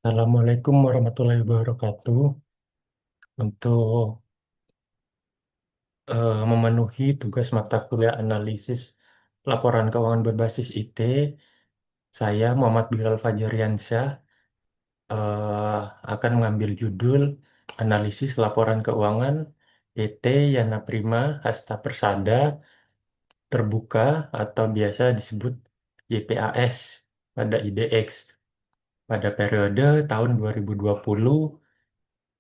Assalamualaikum warahmatullahi wabarakatuh. Untuk memenuhi tugas mata kuliah analisis laporan keuangan berbasis IT, saya Muhammad Bilal Fajariansyah eh, akan mengambil judul Analisis Laporan Keuangan ET Yana Prima Hasta Persada Terbuka atau biasa disebut YPAS pada IDX pada periode tahun 2020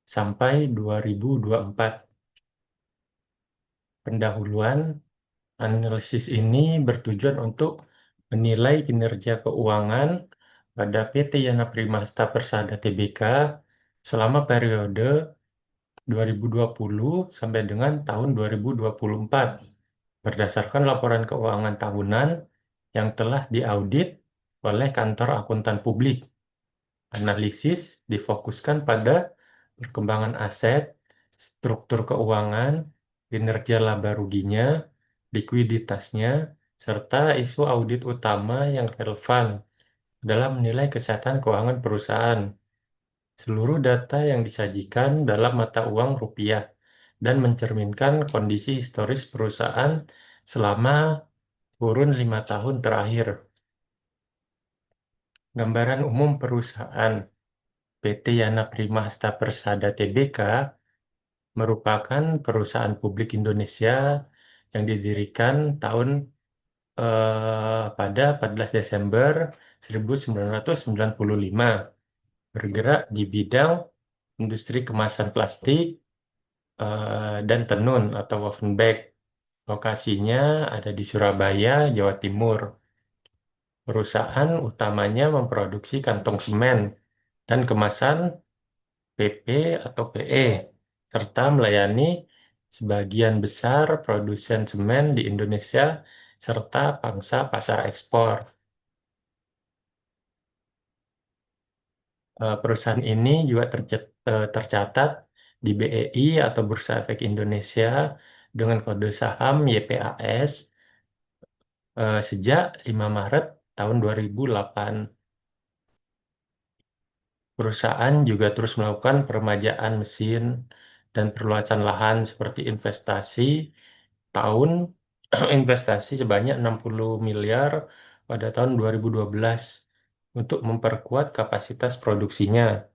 sampai 2024. Pendahuluan, analisis ini bertujuan untuk menilai kinerja keuangan pada PT Yana Primasta Persada Tbk selama periode 2020 sampai dengan tahun 2024 berdasarkan laporan keuangan tahunan yang telah diaudit oleh Kantor Akuntan Publik. Analisis difokuskan pada perkembangan aset, struktur keuangan, kinerja laba ruginya, likuiditasnya, serta isu audit utama yang relevan dalam menilai kesehatan keuangan perusahaan. Seluruh data yang disajikan dalam mata uang rupiah dan mencerminkan kondisi historis perusahaan selama kurun 5 tahun terakhir. Gambaran umum perusahaan PT Yana Primasta Persada Tbk merupakan perusahaan publik Indonesia yang didirikan pada 14 Desember 1995, bergerak di bidang industri kemasan plastik dan tenun atau woven bag. Lokasinya ada di Surabaya, Jawa Timur. Perusahaan utamanya memproduksi kantong semen dan kemasan PP atau PE, serta melayani sebagian besar produsen semen di Indonesia serta pangsa pasar ekspor. Perusahaan ini juga tercatat di BEI atau Bursa Efek Indonesia dengan kode saham YPAS sejak 5 Maret tahun 2008. Perusahaan juga terus melakukan peremajaan mesin dan perluasan lahan seperti tahun investasi sebanyak 60 miliar pada tahun 2012 untuk memperkuat kapasitas produksinya.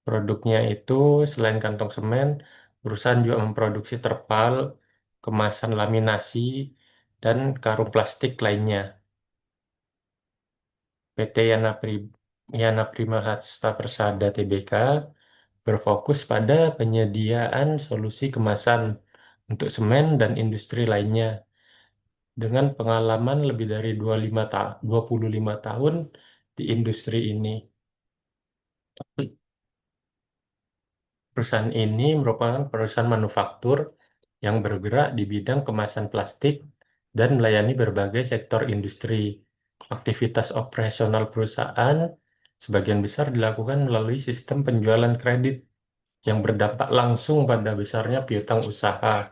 Produknya itu selain kantong semen, perusahaan juga memproduksi terpal, kemasan laminasi, dan karung plastik lainnya. PT Yana Prima Hasta Persada Tbk berfokus pada penyediaan solusi kemasan untuk semen dan industri lainnya. Dengan pengalaman lebih dari 25 tahun di industri ini. Perusahaan ini merupakan perusahaan manufaktur yang bergerak di bidang kemasan plastik dan melayani berbagai sektor industri. Aktivitas operasional perusahaan sebagian besar dilakukan melalui sistem penjualan kredit yang berdampak langsung pada besarnya piutang usaha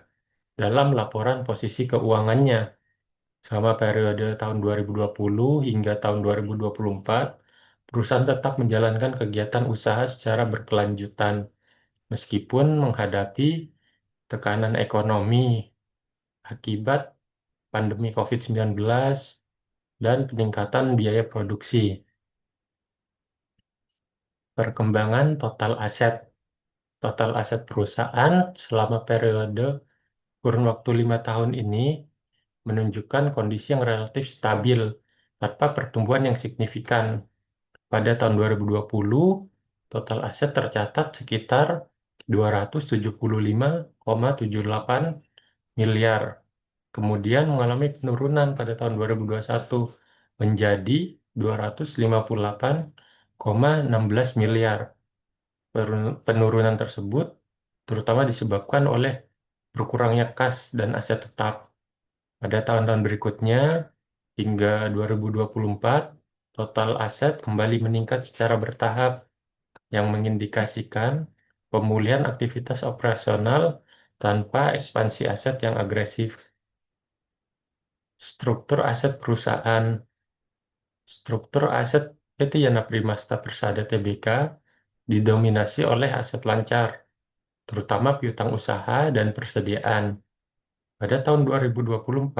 dalam laporan posisi keuangannya. Selama periode tahun 2020 hingga tahun 2024, perusahaan tetap menjalankan kegiatan usaha secara berkelanjutan, meskipun menghadapi tekanan ekonomi akibat pandemi COVID-19 dan peningkatan biaya produksi. Perkembangan total aset. Total aset perusahaan selama periode kurun waktu 5 tahun ini menunjukkan kondisi yang relatif stabil tanpa pertumbuhan yang signifikan. Pada tahun 2020, total aset tercatat sekitar 275,78 miliar. Kemudian mengalami penurunan pada tahun 2021 menjadi 258,16 miliar. Penurunan tersebut terutama disebabkan oleh berkurangnya kas dan aset tetap. Pada tahun-tahun berikutnya, hingga 2024, total aset kembali meningkat secara bertahap, yang mengindikasikan pemulihan aktivitas operasional tanpa ekspansi aset yang agresif. Struktur aset perusahaan. Struktur aset PT Yana Primasta Persada Tbk didominasi oleh aset lancar, terutama piutang usaha dan persediaan. Pada tahun 2024,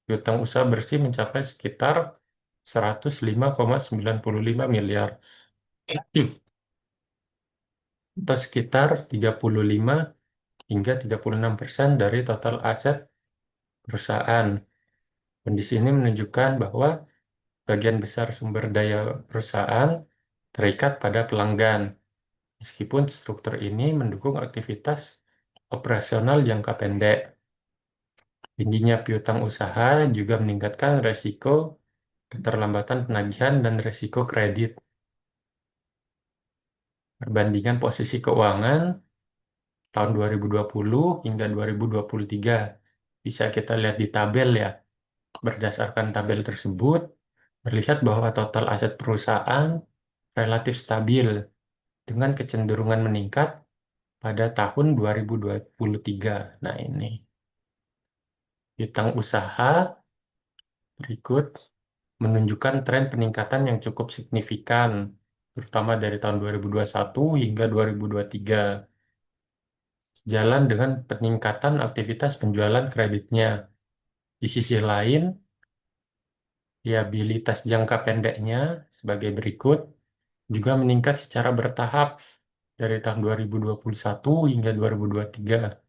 piutang usaha bersih mencapai sekitar 105,95 miliar atau sekitar 35 hingga 36% dari total aset perusahaan. Kondisi ini menunjukkan bahwa bagian besar sumber daya perusahaan terikat pada pelanggan, meskipun struktur ini mendukung aktivitas operasional jangka pendek. Tingginya piutang usaha juga meningkatkan resiko keterlambatan penagihan dan resiko kredit. Perbandingan posisi keuangan tahun 2020 hingga 2023 bisa kita lihat di tabel ya. Berdasarkan tabel tersebut, terlihat bahwa total aset perusahaan relatif stabil dengan kecenderungan meningkat pada tahun 2023. Nah, ini piutang usaha berikut menunjukkan tren peningkatan yang cukup signifikan, terutama dari tahun 2021 hingga 2023, sejalan dengan peningkatan aktivitas penjualan kreditnya. Di sisi lain, liabilitas jangka pendeknya sebagai berikut juga meningkat secara bertahap dari tahun 2021 hingga 2023,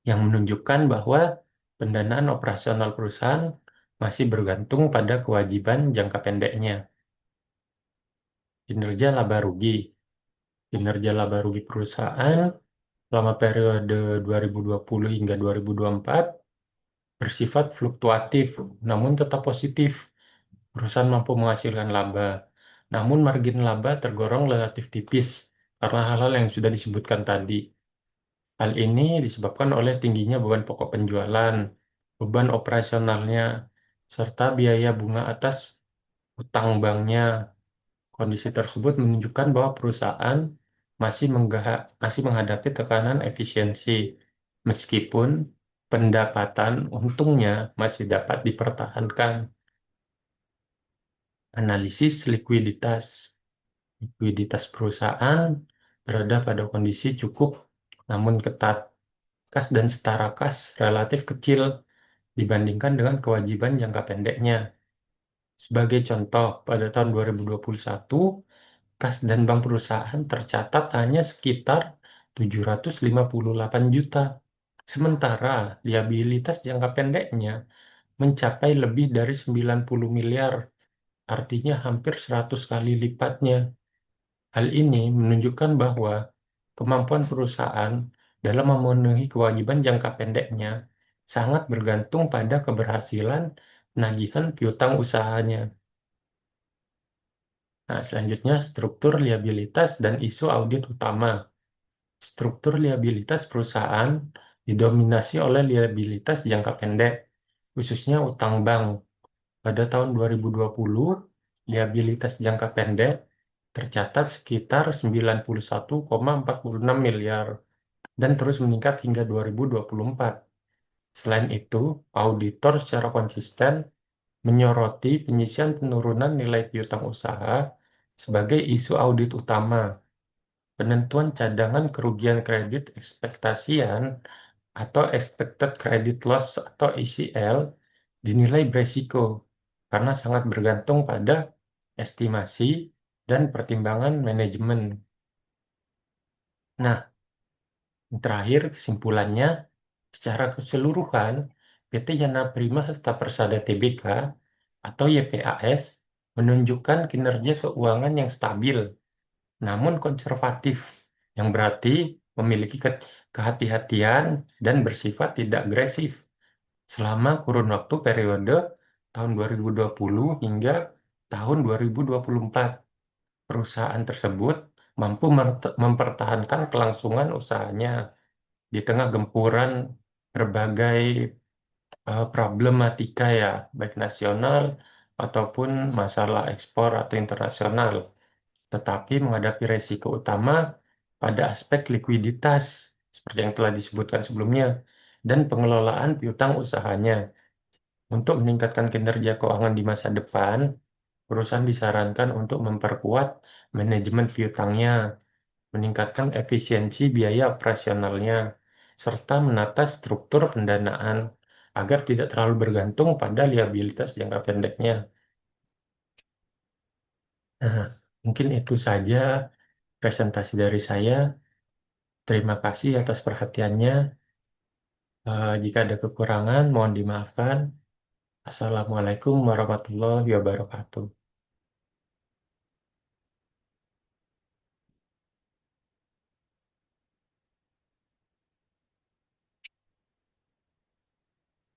yang menunjukkan bahwa pendanaan operasional perusahaan masih bergantung pada kewajiban jangka pendeknya. Kinerja laba rugi. Kinerja laba rugi perusahaan selama periode 2020 hingga 2024 bersifat fluktuatif, namun tetap positif. Perusahaan mampu menghasilkan laba, namun margin laba tergolong relatif tipis karena hal-hal yang sudah disebutkan tadi. Hal ini disebabkan oleh tingginya beban pokok penjualan, beban operasionalnya, serta biaya bunga atas utang banknya. Kondisi tersebut menunjukkan bahwa perusahaan masih menghadapi tekanan efisiensi, meskipun pendapatan untungnya masih dapat dipertahankan. Analisis likuiditas. Likuiditas perusahaan berada pada kondisi cukup namun ketat. Kas dan setara kas relatif kecil dibandingkan dengan kewajiban jangka pendeknya. Sebagai contoh, pada tahun 2021, kas dan bank perusahaan tercatat hanya sekitar 758 juta. Sementara liabilitas jangka pendeknya mencapai lebih dari 90 miliar, artinya hampir 100 kali lipatnya. Hal ini menunjukkan bahwa kemampuan perusahaan dalam memenuhi kewajiban jangka pendeknya sangat bergantung pada keberhasilan penagihan piutang usahanya. Nah, selanjutnya struktur liabilitas dan isu audit utama. Struktur liabilitas perusahaan didominasi oleh liabilitas jangka pendek, khususnya utang bank. Pada tahun 2020, liabilitas jangka pendek tercatat sekitar 91,46 miliar dan terus meningkat hingga 2024. Selain itu, auditor secara konsisten menyoroti penyisian penurunan nilai piutang usaha sebagai isu audit utama. Penentuan cadangan kerugian kredit ekspektasian atau expected credit loss atau ECL dinilai beresiko karena sangat bergantung pada estimasi dan pertimbangan manajemen. Nah, yang terakhir kesimpulannya, secara keseluruhan, PT Yana Prima Hasta Persada Tbk atau YPAS menunjukkan kinerja keuangan yang stabil, namun konservatif, yang berarti memiliki kehati-hatian dan bersifat tidak agresif selama kurun waktu periode tahun 2020 hingga tahun 2024. Perusahaan tersebut mampu mempertahankan kelangsungan usahanya di tengah gempuran berbagai problematika ya, baik nasional ataupun masalah ekspor atau internasional. Tetapi menghadapi resiko utama pada aspek likuiditas, seperti yang telah disebutkan sebelumnya, dan pengelolaan piutang usahanya. Untuk meningkatkan kinerja keuangan di masa depan, perusahaan disarankan untuk memperkuat manajemen piutangnya, meningkatkan efisiensi biaya operasionalnya, serta menata struktur pendanaan agar tidak terlalu bergantung pada liabilitas jangka pendeknya. Nah, mungkin itu saja presentasi dari saya. Terima kasih atas perhatiannya. Jika ada kekurangan, mohon dimaafkan. Assalamualaikum warahmatullahi wabarakatuh.